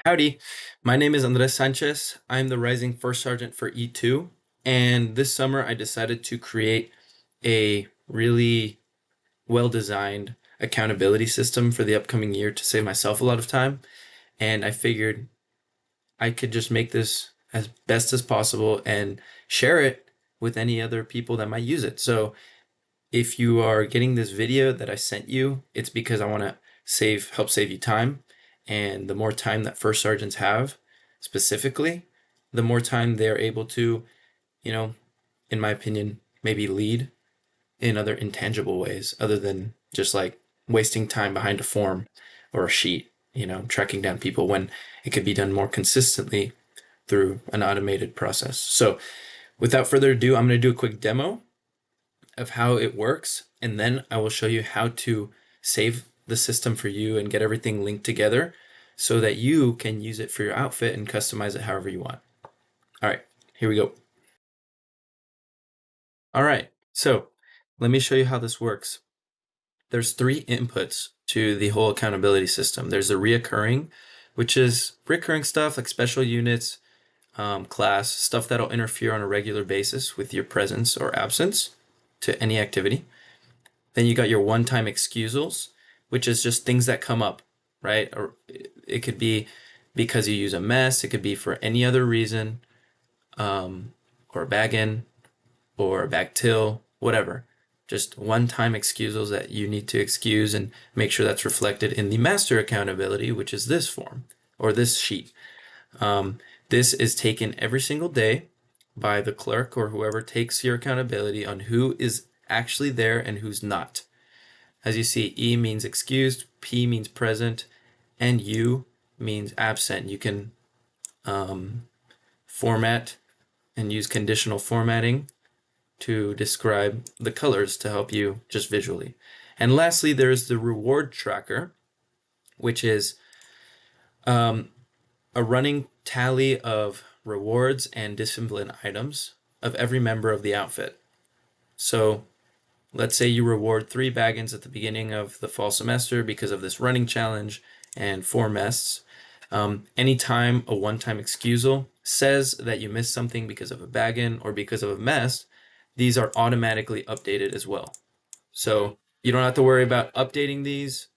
Howdy, my name is Andres Sanchez. I'm the rising first sergeant for E2, and this summer I decided to create a really well-designed accountability system for the upcoming year to save myself a lot of time. And I figured I could just make this as best as possible and share it with any other people that might use it. So if you are getting this video that I sent you, it's because I want to help save you time. And the more time that first sergeants have, specifically, the more time they're able to, you know, in my opinion, maybe lead in other intangible ways other than just like wasting time behind a form or a sheet, tracking down people when it could be done more consistently through an automated process. So without further ado, I'm going to do a quick demo of how it works, and then I will show you how to save the system for you and get everything linked together so that you can use it for your outfit and customize it however you want. All right, here we go. All right, so let me show you how this works. There's three inputs to the whole accountability system. There's the reoccurring, which is recurring stuff like special units, class, stuff that'll interfere on a regular basis with your presence or absence to any activity. Then you got your one-time excusals, which is just things that come up, right? Or it could be because you use a mess. It could be for any other reason, or a bag in, or a bag till, whatever. Just one-time excusals that you need to excuse and make sure that's reflected in the master accountability, which is this form or this sheet. This is taken every single day by the clerk or whoever takes your accountability on who is actually there and who's not. As you see, E means excused, P means present, and U means absent. You can format and use conditional formatting to describe the colors to help you just visually. And lastly, there's the reward tracker, which is a running tally of rewards and discipline items of every member of the outfit. So let's say you reward 3 bag-ins at the beginning of the fall semester because of this running challenge and 4 mests. Anytime a one-time excusal says that you missed something because of a bag-in or because of a mess, these are automatically updated as well. So you don't have to worry about updating these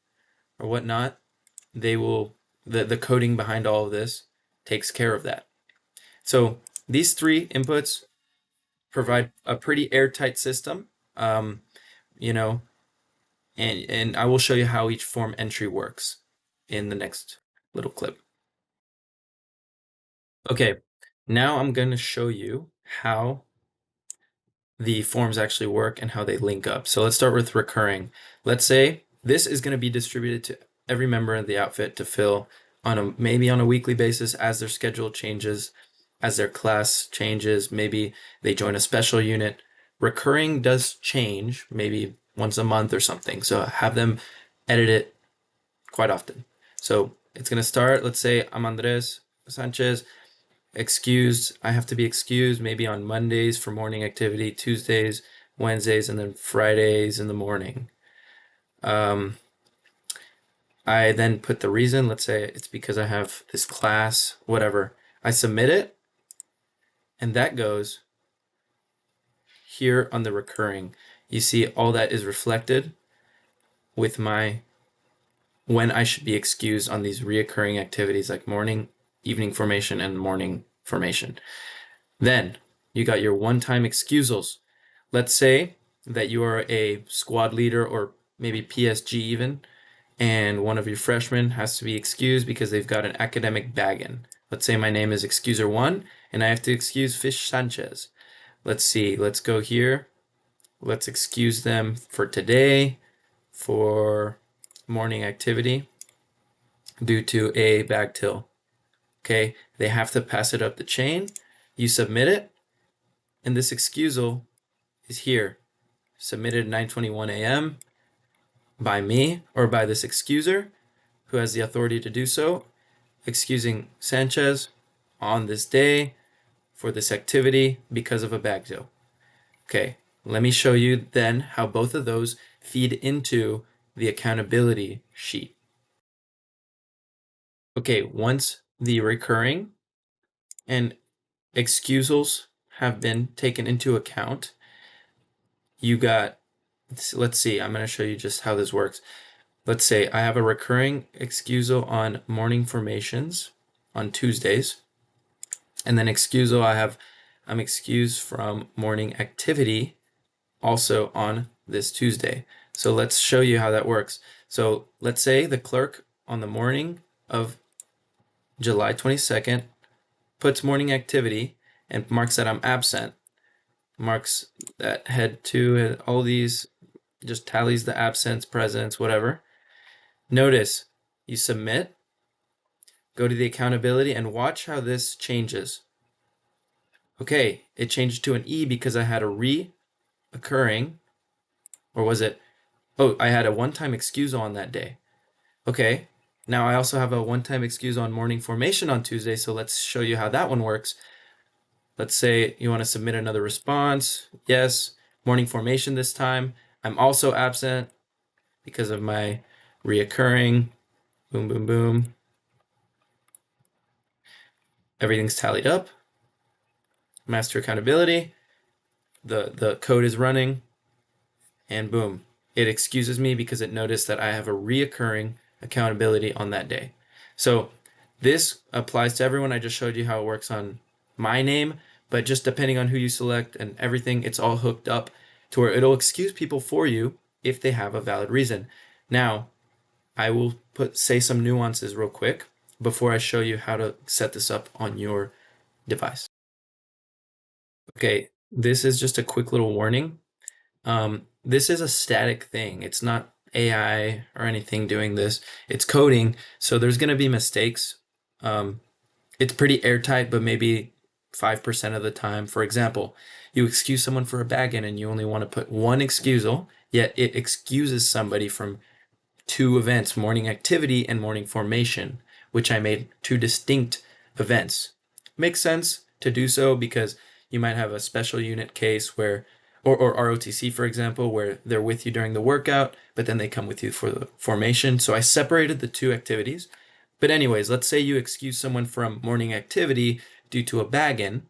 or whatnot. They will, the coding behind all of this takes care of that. So these 3 inputs provide a pretty airtight system, you know, and I will show you how each form entry works in the next little clip. Okay, now I'm going to show you how the forms actually work and how they link up. So let's start with recurring. Let's say this is going to be distributed to every member of the outfit to fill on maybe on a weekly basis as their schedule changes, as their class changes, maybe they join a special unit. Recurring does change, maybe once a month or something. So have them edit it quite often. So it's going to start, let's say I'm Andres Sanchez, excused. I have to be excused maybe on Mondays for morning activity, Tuesdays, Wednesdays, and then Fridays in the morning. I then put the reason, let's say it's because I have this class, whatever. I submit it, and that goes here on the recurring. You see all that is reflected with my when I should be excused on these reoccurring activities like morning, evening formation, and morning formation. Then you got your one-time excusals. Let's say that you are a squad leader or maybe PSG even, and one of your freshmen has to be excused because they've got an academic bag-in. Let's say my name is excuser 1 and I have to excuse Fish Sanchez. Let's see, let's go here. Let's excuse them for today for morning activity due to a bag till. Okay, they have to pass it up the chain. You submit it, and this excusal is here, submitted 9:21 a.m. by me or by this excuser who has the authority to do so, excusing Sanchez on this day for this activity because of a bag till. Okay, let me show you then how both of those feed into the accountability sheet. Okay, once the recurring and excusals have been taken into account, you got, let's see, I'm going to show you just how this works. Let's say I have a recurring excusal on morning formations on Tuesdays, and then excusal I'm excused from morning activity also on this Tuesday. So let's show you how that works. So let's say the clerk on the morning of July 22nd puts morning activity and marks that I'm absent, marks that head to all these, just tallies the absence, presence, whatever. Notice you submit, go to the accountability, and watch how this changes. Okay, it changed to an E because I had a reoccurring, or was it? Oh, I had a one-time excusal on that day. Okay, now I also have a one-time excuse on morning formation on Tuesday, so let's show you how that one works. Let's say you want to submit another response. Yes, morning formation this time. I'm also absent because of my reoccurring. Boom, boom, boom. Everything's tallied up. Master accountability. The code is running, and boom, it excuses me because it noticed that I have a reoccurring accountability on that day. So this applies to everyone. I just showed you how it works on my name, but just depending on who you select and everything, it's all hooked up to where it'll excuse people for you if they have a valid reason. Now, I will say some nuances real quick before I show you how to set this up on your device. Okay, this is just a quick little warning. This is a static thing. It's not AI or anything doing this. It's coding, so there's going to be mistakes. It's pretty airtight, but maybe 5% of the time. For example, you excuse someone for a bag in and you only want to put one excusal, yet it excuses somebody from two events, morning activity and morning formation, which I made two distinct events. Makes sense to do so because you might have a special unit case where, or ROTC, for example, where they're with you during the workout, but then they come with you for the formation. So I separated the two activities. But anyways, let's say you excuse someone from morning activity due to a bag in.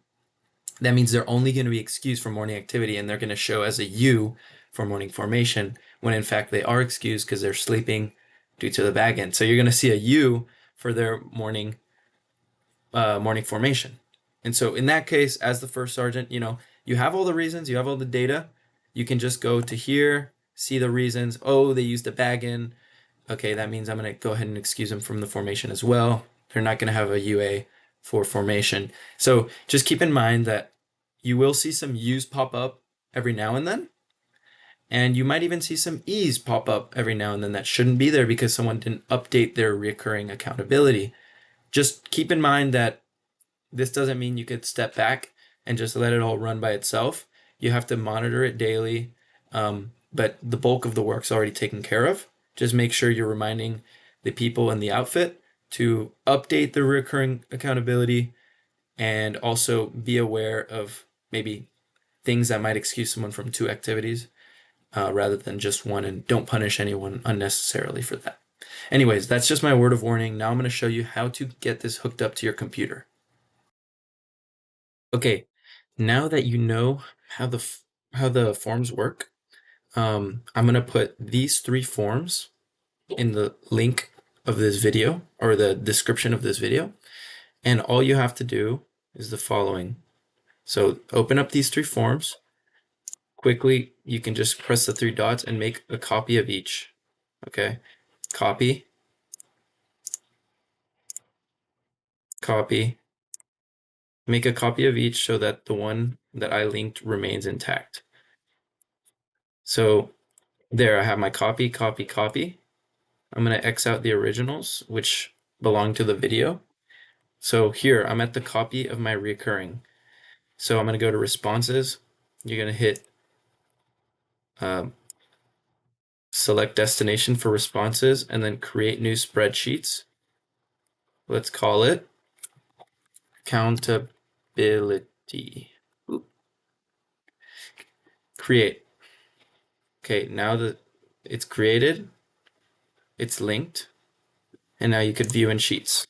That means they're only going to be excused from morning activity and they're going to show as a U for morning formation when in fact they are excused because they're sleeping due to the bag in. So you're going to see a U for their morning formation. And so in that case, as the first sergeant, you have all the reasons, you have all the data. You can just go to here, see the reasons. Oh, they used a bag in. Okay, that means I'm going to go ahead and excuse them from the formation as well. They're not going to have a UA for formation. So just keep in mind that you will see some U's pop up every now and then. And you might even see some E's pop up every now and then that shouldn't be there because someone didn't update their recurring accountability. Just keep in mind that this doesn't mean you could step back and just let it all run by itself. You have to monitor it daily, but the bulk of the work's already taken care of. Just make sure you're reminding the people in the outfit to update the recurring accountability and also be aware of maybe things that might excuse someone from two activities rather than just one, and don't punish anyone unnecessarily for that. Anyways, that's just my word of warning. Now I'm going to show you how to get this hooked up to your computer. Okay, now that you know how the forms work, I'm gonna put these three forms in the link of this video or the description of this video, and all you have to do is the following. So open up these three forms. Quickly, you can just press the three dots and make a copy of each. Okay, copy, copy, make a copy of each so that the one that I linked remains intact. So there, I have my copy, copy, copy. I'm going to X out the originals, which belong to the video. So here, I'm at the copy of my recurring. So I'm going to go to responses. You're going to hit select destination for responses and then create new spreadsheets. Let's call it accountability. Oop. Create. Okay, now that it's created, it's linked, and now you could view in sheets.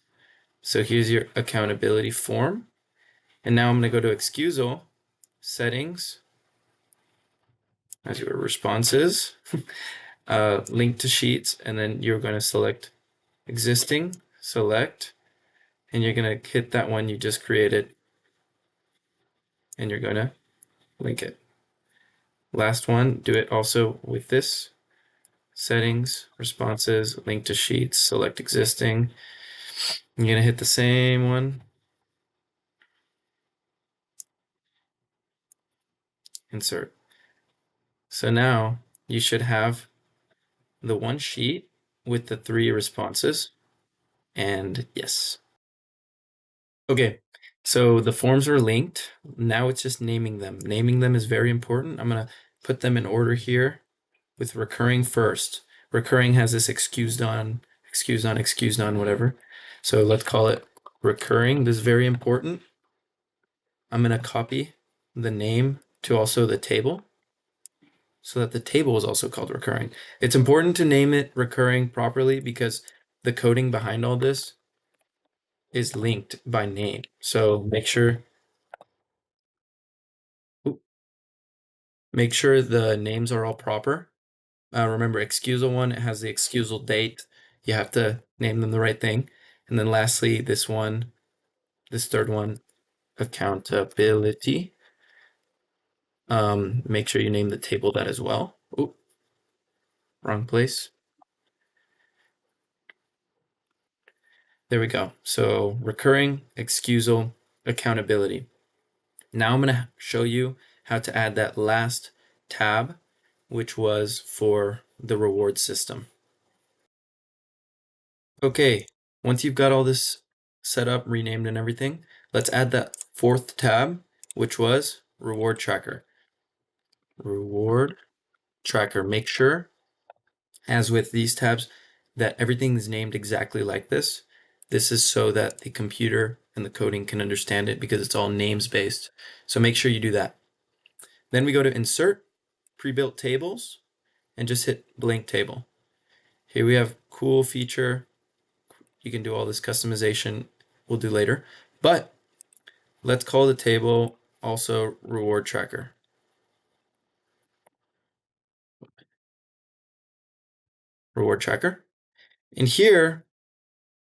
So here's your accountability form. And now I'm going to go to Excusal, Settings, as your responses, link to sheets, and then you're going to select Existing, select, and you're going to hit that one you just created, and you're going to link it. Last one, do it also with this. Settings, responses, link to sheets, select existing. You're going to hit the same one. Insert. So now you should have the one sheet with the 3 responses. And yes. Okay, so the forms are linked. Now it's just naming them. Naming them is very important. I'm going to put them in order here with recurring first. Recurring has this excused on, whatever. So let's call it recurring. This is very important. I'm going to copy the name to also the table so that the table is also called recurring. It's important to name it recurring properly because the coding behind all this is linked by name. So make sure the names are all proper. Remember, excusal one, it has the excusal date. You have to name them the right thing. And then lastly, this third one, accountability. Make sure you name the table that as well. Oh, wrong place. There we go. So recurring, excusal, accountability. Now I'm going to show you how to add that last tab, which was for the reward system. Okay, once you've got all this set up, renamed and everything, let's add that 4th tab, which was reward tracker. Reward tracker. Make sure, as with these tabs, that everything is named exactly like this. This is so that the computer and the coding can understand it because it's all names based. So make sure you do that. Then we go to Insert, Pre-built Tables, and just hit Blank Table. Here we have cool feature. You can do all this customization. We'll do later. But let's call the table also Reward Tracker. Reward Tracker. And here,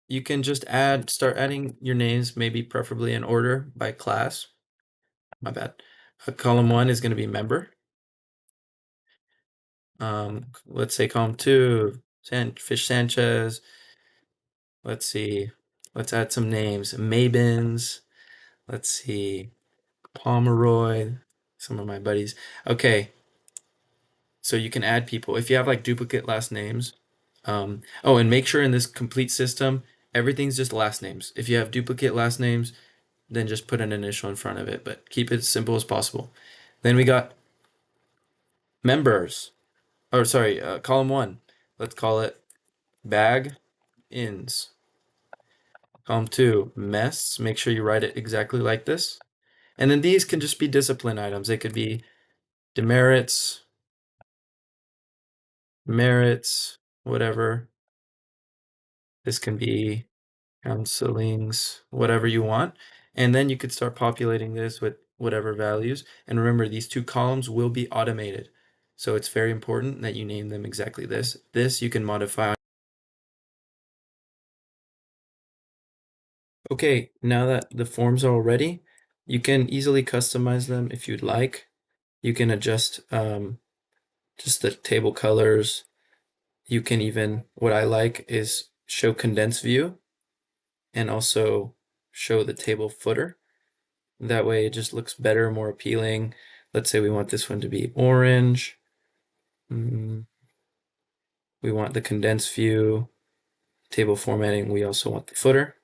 you can just start adding your names, maybe preferably in order by class. My bad. Column 1 is going to be member. Let's say column 2, Fish Sanchez. Let's see. Let's add some names. Mabins. Let's see. Pomeroy. Some of my buddies. Okay. So you can add people. If you have like duplicate last names. Oh, and make sure in this complete system, everything's just last names. If you have duplicate last names, then just put an initial in front of it, but keep it as simple as possible. Then we got members. Or sorry, column 1. Let's call it bag ins. Column 2, mess. Make sure you write it exactly like this. And then these can just be discipline items. They could be demerits, merits, whatever. This can be counselings, whatever you want. And then you could start populating this with whatever values. And remember, these 2 columns will be automated. So it's very important that you name them exactly this. This you can modify. Okay, now that the forms are all ready, you can easily customize them if you'd like. You can adjust just the table colors. You can even, what I like is show condensed view and also show the table footer. That way it just looks better, more appealing. Let's say we want this one to be orange. We want the condensed view. Table formatting, we also want the footer.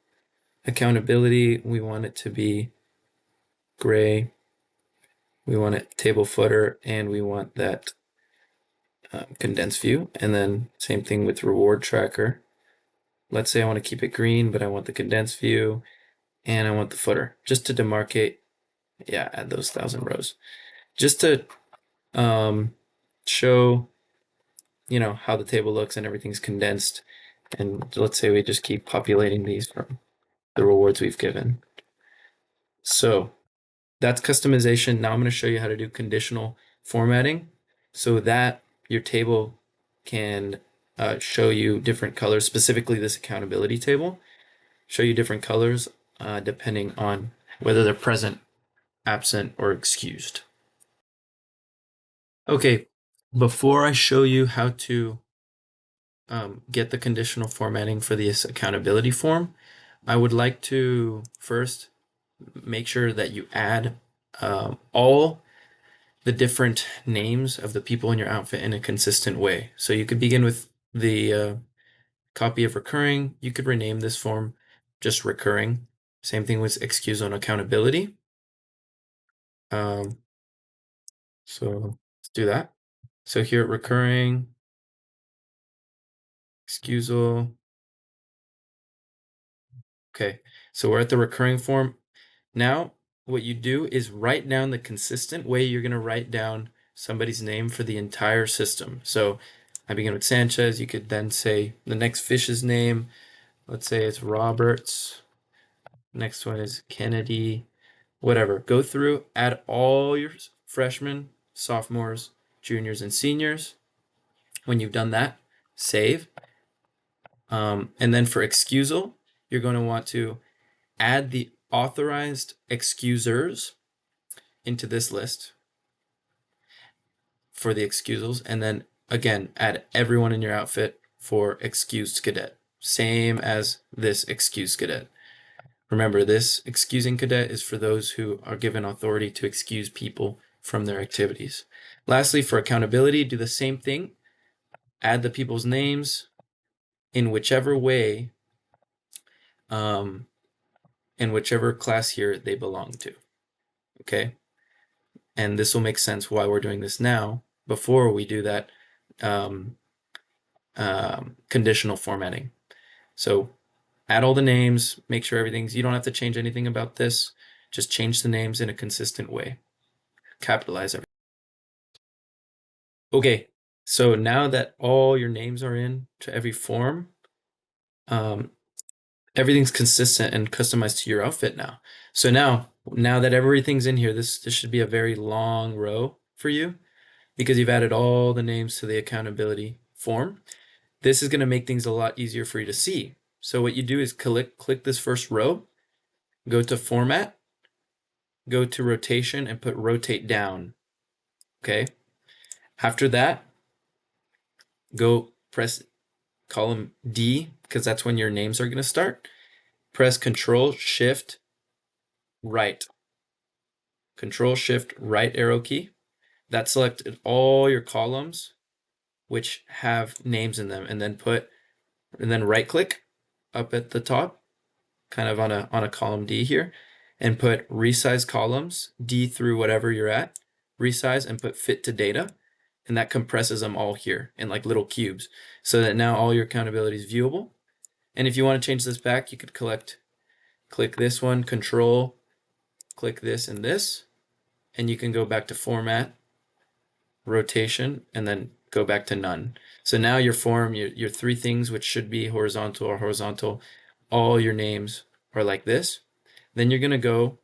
Accountability, we want it to be gray. We want it table footer, and we want that condensed view. And then same thing with reward tracker. Let's say I want to keep it green, but I want the condensed view, and I want the footer, just to demarcate. Yeah, add those 1,000 rows. Just to show, how the table looks and everything's condensed. And let's say we just keep populating these from the reward rewards we've given. So that's customization. Now I'm going to show you how to do conditional formatting so that your table can show you different colors, specifically this accountability table, show you different colors depending on whether they're present, absent, or excused. Okay, before I show you how to get the conditional formatting for this accountability form, I would like to first make sure that you add all the different names of the people in your outfit in a consistent way. So you could begin with the copy of recurring. You could rename this form just recurring. Same thing with excusal and accountability. So let's do that. So here at recurring, excusal. Okay, so we're at the recurring form. Now, what you do is write down the consistent way you're going to write down somebody's name for the entire system. So I begin with Sanchez. You could then say the next fish's name. Let's say it's Roberts. Next one is Kennedy. Whatever. Go through, add all your freshmen, sophomores, juniors, and seniors. When you've done that, save. And then for excusal, you're going to want to add the authorized excusers into this list for the excusals, and then again add everyone in your outfit for excused cadet, same as this excused cadet. Remember, this excusing cadet is for those who are given authority to excuse people from their activities. Lastly, for accountability, do the same thing. Add the people's names in whichever way, in whichever class here they belong to. Okay? And this will make sense why we're doing this now before we do that conditional formatting. So add all the names, make sure everything's, you don't have to change anything about this. Just change the names in a consistent way. Capitalize everything. Okay, so now that all your names are in to every form, everything's consistent and customized to your outfit now. So now that everything's in here, this should be a very long row for you because you've added all the names to the accountability form. This is going to make things a lot easier for you to see. So what you do is click this first row, go to format, go to rotation and put rotate down. Okay. After that, go press column D because that's when your names are going to start. Press Control Shift right. Control Shift right arrow key. That selected all your columns which have names in them, and then right click up at the top, kind of on a column D here, and put resize columns, D through whatever you're at, resize and put fit to data, and that compresses them all here in like little cubes so that now all your accountability is viewable. And if you want to change this back, you could click this one, control, click this and this, and you can go back to format, rotation, and then go back to none. So now your form, your three things which should be horizontal or horizontal, all your names are like this. Then you're going to go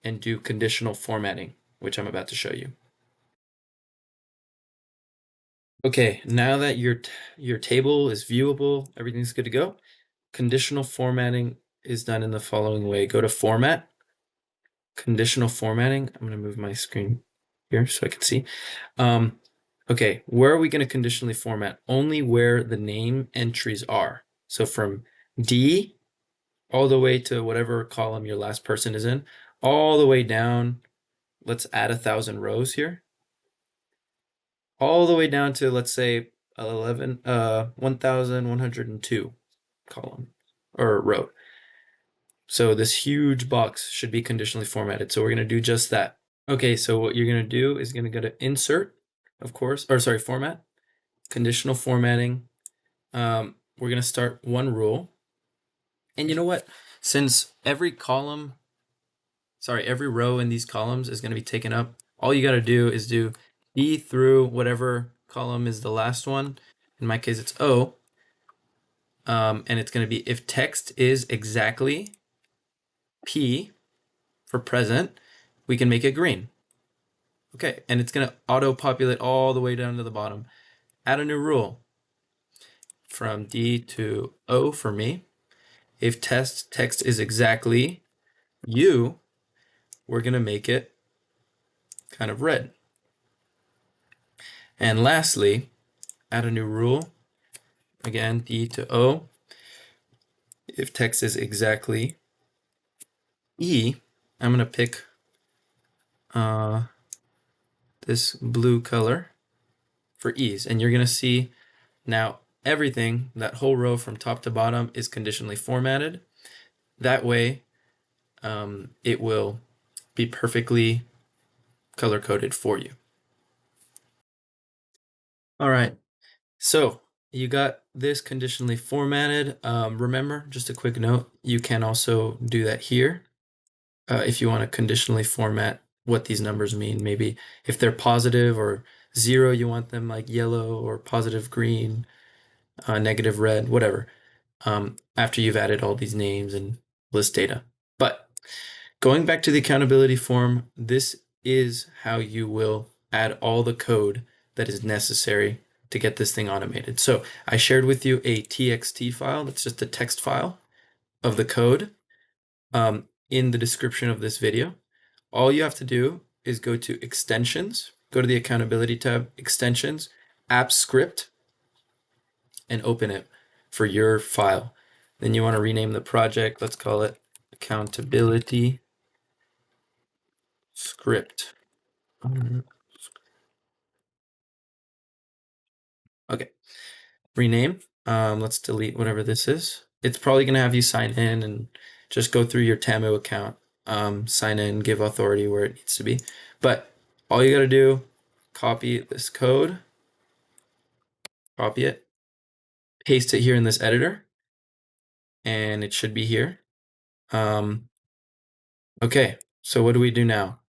and do conditional formatting, which I'm about to show you. Okay, now that your table is viewable, everything's good to go. Conditional formatting is done in the following way. Go to Format, Conditional Formatting. I'm going to move my screen here so I can see. Okay, where are we going to conditionally format? Only where the name entries are. So from D all the way to whatever column your last person is in, all the way down. Let's add 1,000 rows here. All the way down to, let's say, 1,102 column or row. So this huge box should be conditionally formatted. So we're going to do just that. Okay, so what you're going to do is going to go to Insert, of course, or sorry, Format, Conditional Formatting. We're going to start one rule. And you know what? Since every row in these columns is going to be taken up, all you got to do is do E through whatever column is the last one. In my case, it's O. And it's going to be if text is exactly P for present, we can make it green. Okay, and it's gonna auto-populate all the way down to the bottom. Add a new rule from D to O for me. If text is exactly U, we're gonna make it kind of red. And lastly, add a new rule. Again, D to O. If text is exactly E, I'm gonna pick this blue color for ease. And you're gonna see now everything, that whole row from top to bottom is conditionally formatted. That way, it will be perfectly color coded for you. All right, so you got this conditionally formatted. Remember, just a quick note, you can also do that here if you want to conditionally format what these numbers mean. Maybe if they're positive or 0, you want them like yellow, or positive green, negative red, whatever, after you've added all these names and list data. But going back to the accountability form, this is how you will add all the code that is necessary to get this thing automated. So I shared with you a TXT file. That's just a text file of the code in the description of this video. All you have to do is go to extensions, go to the accountability tab, extensions, app script, and open it for your file. Then you want to rename the project. Let's call it accountability script. Okay, rename. Let's delete whatever this is. It's probably going to have you sign in and just go through your Tamu account, sign in, give authority where it needs to be. But all you got to do, copy this code, copy it, paste it here in this editor, and it should be here. Okay, so what do we do now?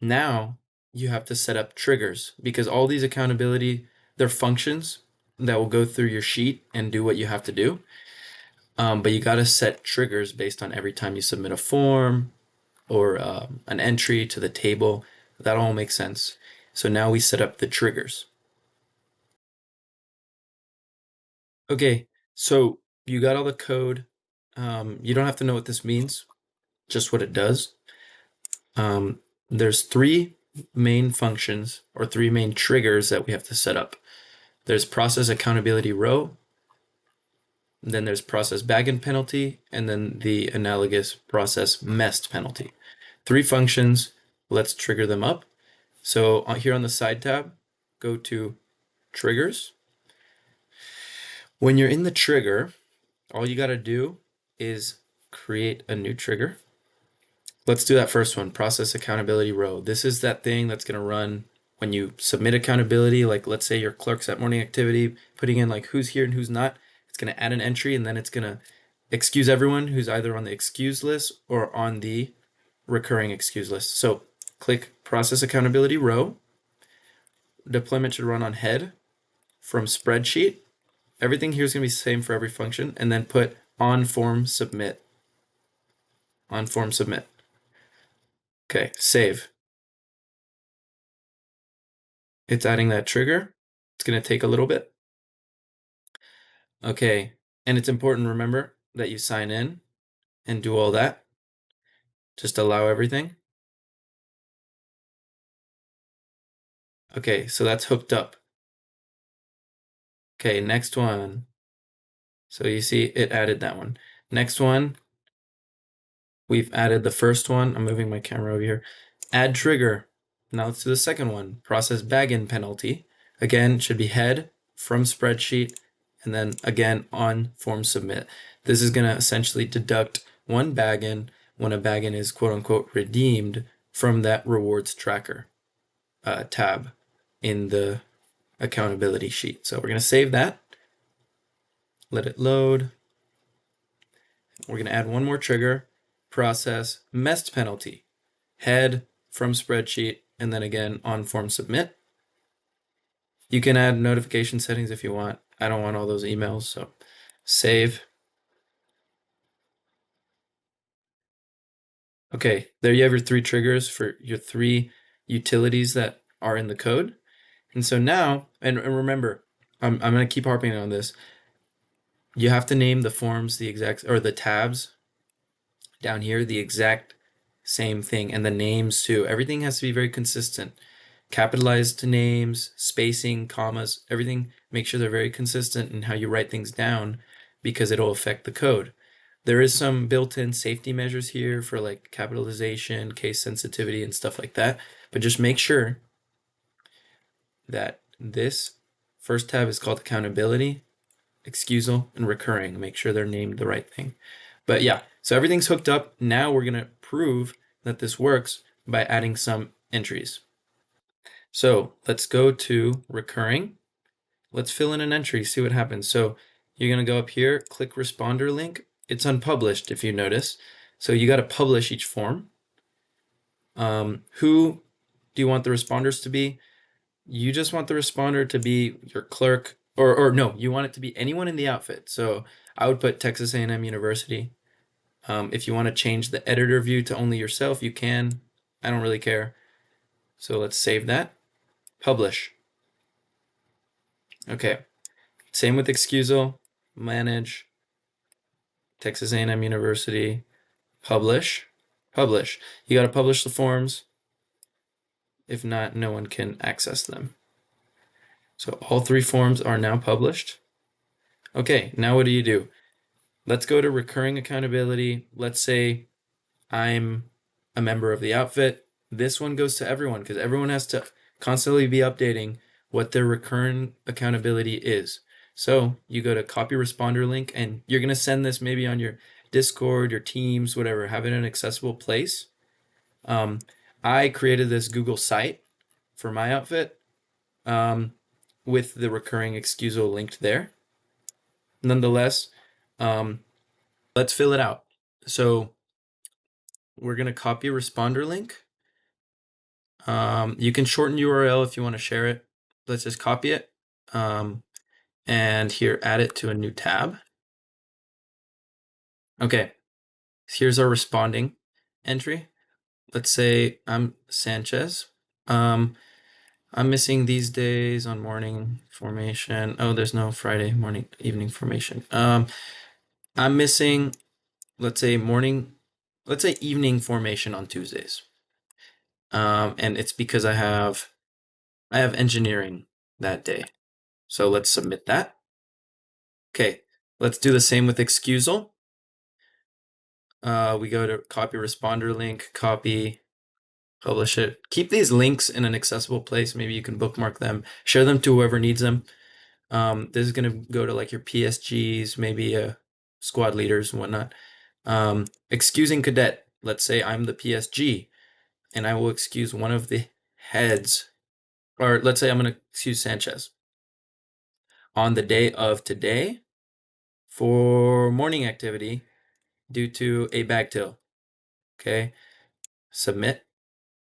Now you have to set up triggers, because all these accountability, they're functions that will go through your sheet and do what you have to do. But you got to set triggers based on every time you submit a form or an entry to the table. That all makes sense. So now we set up the triggers. Okay, so you got all the code. You don't have to know what this means, just what it does. There's 3 main functions, or 3 main triggers that we have to set up. There's process accountability row, then there's process backend penalty, and then the analogous process messed penalty. 3 functions, let's trigger them up. So here on the side tab, go to triggers. When you're in the trigger, all you got to do is create a new trigger. Let's do that first one, process accountability row. This is that thing that's going to run when you submit accountability. Like, let's say your clerk's at morning activity, putting in like who's here and who's not. It's going to add an entry, and then it's going to excuse everyone who's either on the excuse list or on the recurring excuse list. So click process accountability row. Deployment should run on head from spreadsheet. Everything here is going to be the same for every function, and then put on form submit. On form submit. Okay, save. It's adding that trigger. It's going to take a little bit. Okay, and it's important, remember, that you sign in and do all that. Just allow everything. Okay, so that's hooked up. Okay, next one. So you see it added that one. Next one, we've added the first one. I'm moving my camera over here. Add trigger. Now let's do the second one. Process backend penalty. Again, should be head from spreadsheet, and then again on form submit. This is going to essentially deduct one backend when a backend is quote unquote redeemed from that rewards tracker tab in the accountability sheet. So we're going to save that. Let it load. We're going to add one more trigger, process messed penalty, head from spreadsheet, and then again on form submit. You can add notification settings if you want. I don't want all those emails, so save. Okay, there you have your three triggers for your three utilities that are in the code. And so now, and remember, I'm going to keep harping on this. You have to name the forms the exact, or the tabs down here, the exact same thing, and the names too. Everything has to be very consistent. Capitalized names, spacing, commas, everything, make sure they're very consistent in how you write things down because it'll affect the code. There is some built-in safety measures here for like capitalization, case sensitivity, and stuff like that. But just make sure that this first tab is called accountability, excusal, and recurring. Make sure they're named the right thing. But yeah, so everything's hooked up. Now we're going to prove that this works by adding some entries. So let's go to recurring. Let's fill in an entry, see what happens. So you're going to go up here, click responder link. It's unpublished if you notice. So you got to publish each form. Who do you want the responders to be? You just want the responder to be your clerk, or no, you want it to be anyone in the outfit. So I would put Texas A&M University. If you want to change the editor view to only yourself, you can. I don't really care. So let's save that. Publish. Okay. Same with Excusal. Manage. Texas A&M University. Publish. Publish. You got to publish the forms. If not, no one can access them. So all three forms are now published. Okay, now what do? Let's go to recurring accountability. Let's say I'm a member of the outfit. This one goes to everyone because everyone has to constantly be updating what their recurring accountability is. So you go to copy responder link and you're going to send this maybe on your Discord, your Teams, whatever, have it in an accessible place. I created this Google site for my outfit with the recurring excusal linked there. Nonetheless, let's fill it out. So we're going to copy a responder link. You can shorten URL if you want to share it. Let's just copy it. And here, add it to a new tab. Okay, here's our responding entry. Let's say I'm Sanchez. I'm missing these days on morning formation. Oh, there's no Friday morning, evening formation. I'm missing, let's say evening formation on Tuesdays. And it's because I have engineering that day. So let's submit that. Okay, let's do the same with excusal. We go to copy responder link, copy, publish it. Keep these links in an accessible place. Maybe you can bookmark them, share them to whoever needs them. This is going to go to like your PSGs, maybe squad leaders and whatnot. Excusing cadet. Let's say I'm the PSG and I will excuse one of the heads, or let's say I'm going to excuse Sanchez on the day of today for morning activity due to a bag till. Okay, submit.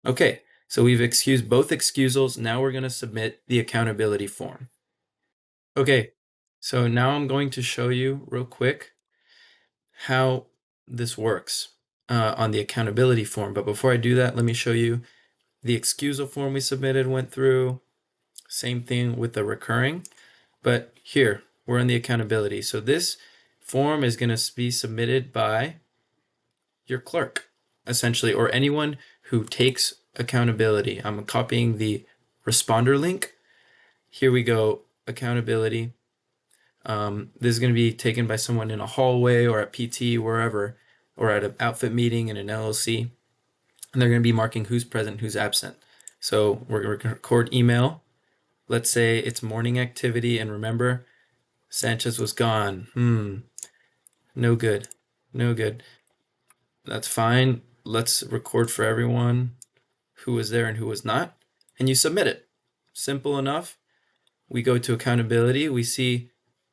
Okay, so we've excused both excusals. Now we're going to submit the accountability form. Okay, so now I'm going to show you real quick how this works on the accountability form. But before I do that, let me show you the excusal form we submitted went through. Same thing with the recurring. But here, we're in the accountability. So this form is going to be submitted by your clerk, essentially, or anyone who takes accountability. I'm copying the responder link. Here we go, accountability. This is going to be taken by someone in a hallway or at PT, wherever, or at an outfit meeting in an LLC. And they're going to be marking who's present, who's absent. So we're going to record email. Let's say it's morning activity. And remember, Sanchez was gone. No good. No good. That's fine. Let's record for everyone who was there and who was not. And you submit it. Simple enough. We go to accountability. We see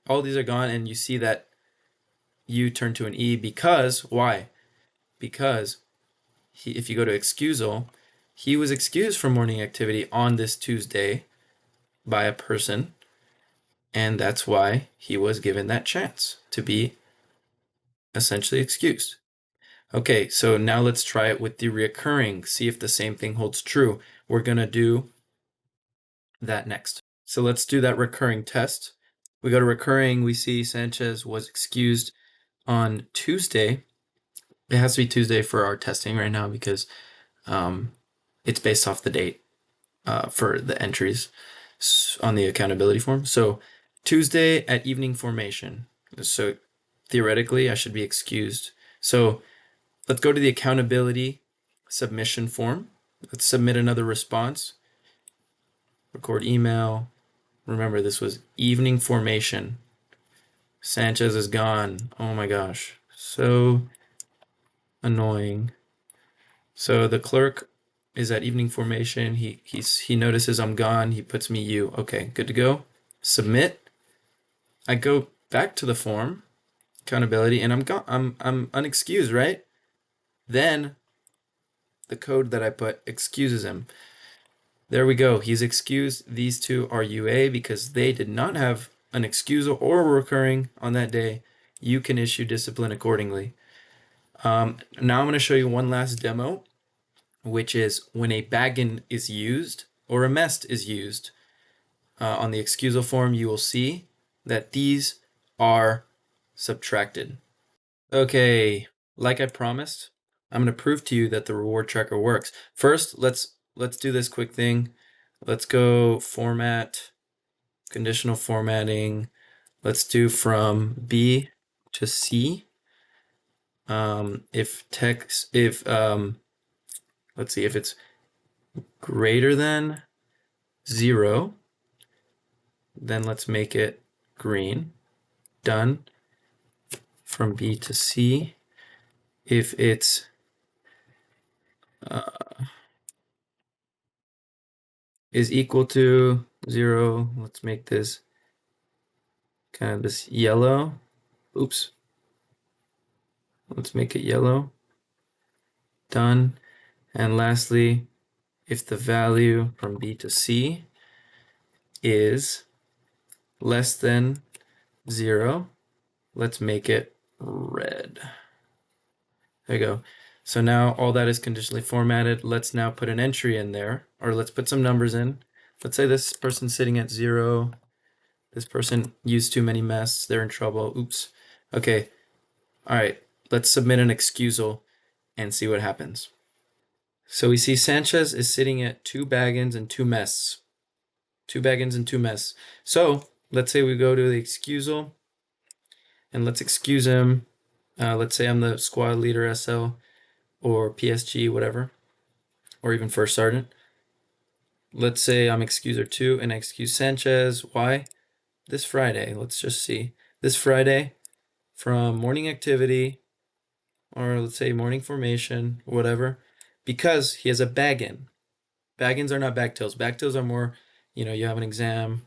all these are gone, and you see that U turned to an E because, why? Because if you go to excusal, he was excused from morning activity on this Tuesday by a person, and that's why he was given that chance to be essentially excused. Okay, so now let's try it with the reoccurring, see if the same thing holds true. We're going to do that next. So let's do that recurring test. We go to recurring, we see Sanchez was excused on Tuesday. It has to be Tuesday for our testing right now because it's based off the date for the entries on the accountability form. So Tuesday at evening formation. So theoretically, I should be excused. So let's go to the accountability submission form. Let's submit another response. Record email. Remember, this was evening formation. Sanchez is gone. Oh my gosh. So annoying. So the clerk is at evening formation. He notices I'm gone. He puts me you. Okay, good to go. Submit. I go back to the form, accountability, and I'm gone. I'm unexcused, right? Then the code that I put excuses him. There we go. He's excused. These two are UA because they did not have an excusal or a recurring on that day. You can issue discipline accordingly. Now I'm going to show you one last demo, which is when a baggin is used or a mest is used. On the excusal form, you will see that these are subtracted. Okay, like I promised, I'm going to prove to you that the reward tracker works. First, let's do this quick thing. Let's go format, conditional formatting. Let's do from B to C. If text, if let's see, if it's greater than 0, then let's make it green. Done. From B to C. If it's is equal to 0, let's make this kind of this yellow. Oops. Let's make it yellow. Done. And lastly, if the value from B to C is less than 0, let's make it red. There you go. So now all that is conditionally formatted. Let's now put an entry in there, or let's put some numbers in. Let's say this person's sitting at 0. This person used too many mests. They're in trouble. Oops. Okay. All right. Let's submit an excusal and see what happens. So we see Sanchez is sitting at 2 baggins and 2 mests. 2 baggins and 2 mests. So let's say we go to the excusal and let's excuse him. Let's say I'm the squad leader SL or PSG, whatever, or even first sergeant. Let's say I'm excuser 2 and I excuse Sanchez. Why? This Friday, let's just see. This Friday from morning activity, or let's say morning formation, whatever, because he has a baggin. Baggins are not backtails. Backtails are more, you have an exam,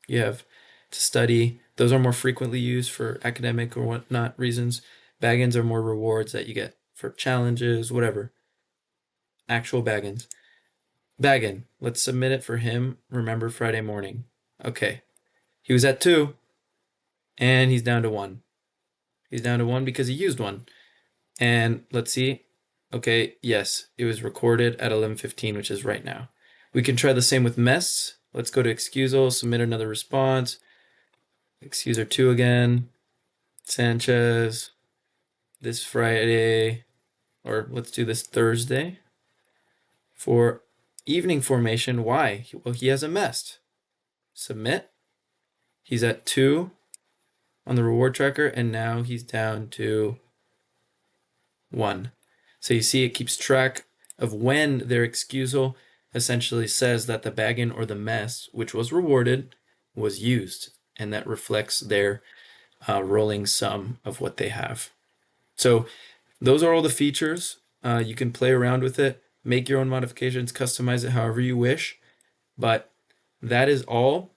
you have to study. Those are more frequently used for academic or whatnot reasons. Baggins are more rewards that you get for challenges, whatever. Actual baggins. Baggin, let's submit it for him. Remember Friday morning. Okay. He was at 2 and he's down to 1. He's down to 1 because he used 1. And let's see. Okay, yes, it was recorded at 11:15, which is right now. We can try the same with mess. Let's go to excusal, submit another response. Excuser 2 again. Sanchez. This Friday, or let's do this Thursday. For evening formation, why? Well, he has a mess. Submit. He's at 2 on the reward tracker, and now he's down to 1. So you see it keeps track of when their excusal essentially says that the baggin or the mess, which was rewarded, was used. And that reflects their rolling sum of what they have. So those are all the features. You can play around with it, make your own modifications, customize it however you wish. But that is all.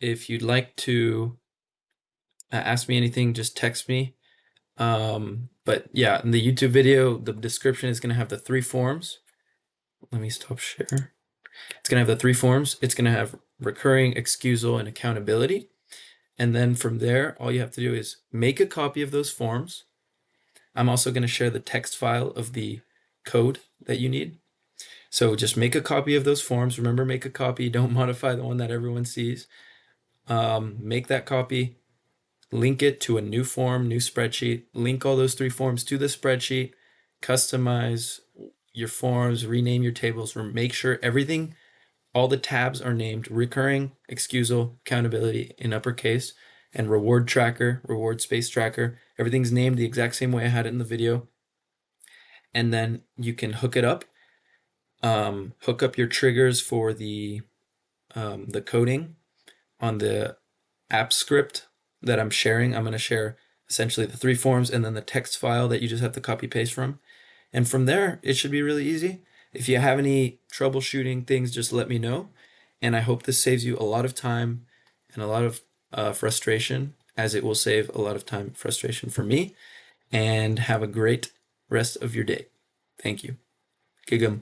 If you'd like to ask me anything, just text me. But yeah, in the YouTube video, the description is going to have the 3 forms. Let me stop share. It's going to have the 3 forms. It's going to have recurring, excusal, and accountability. And then from there, all you have to do is make a copy of those forms, I'm also going to share the text file of the code that you need. So just make a copy of those forms. Remember, make a copy. Don't modify the one that everyone sees. Make that copy, link it to a new form, new spreadsheet, link all those 3 forms to the spreadsheet, customize your forms, rename your tables, make sure everything, all the tabs are named recurring, excusal, accountability in uppercase, and reward tracker, reward space tracker. Everything's named the exact same way I had it in the video. And then you can hook it up, hook up your triggers for the coding on the app script that I'm sharing. I'm going to share essentially the 3 forms and then the text file that you just have to copy paste from. And from there, it should be really easy. If you have any troubleshooting things, just let me know. And I hope this saves you a lot of time and a lot of frustration, as it will save a lot of time and frustration for me. And have a great rest of your day. Thank you. Gigum.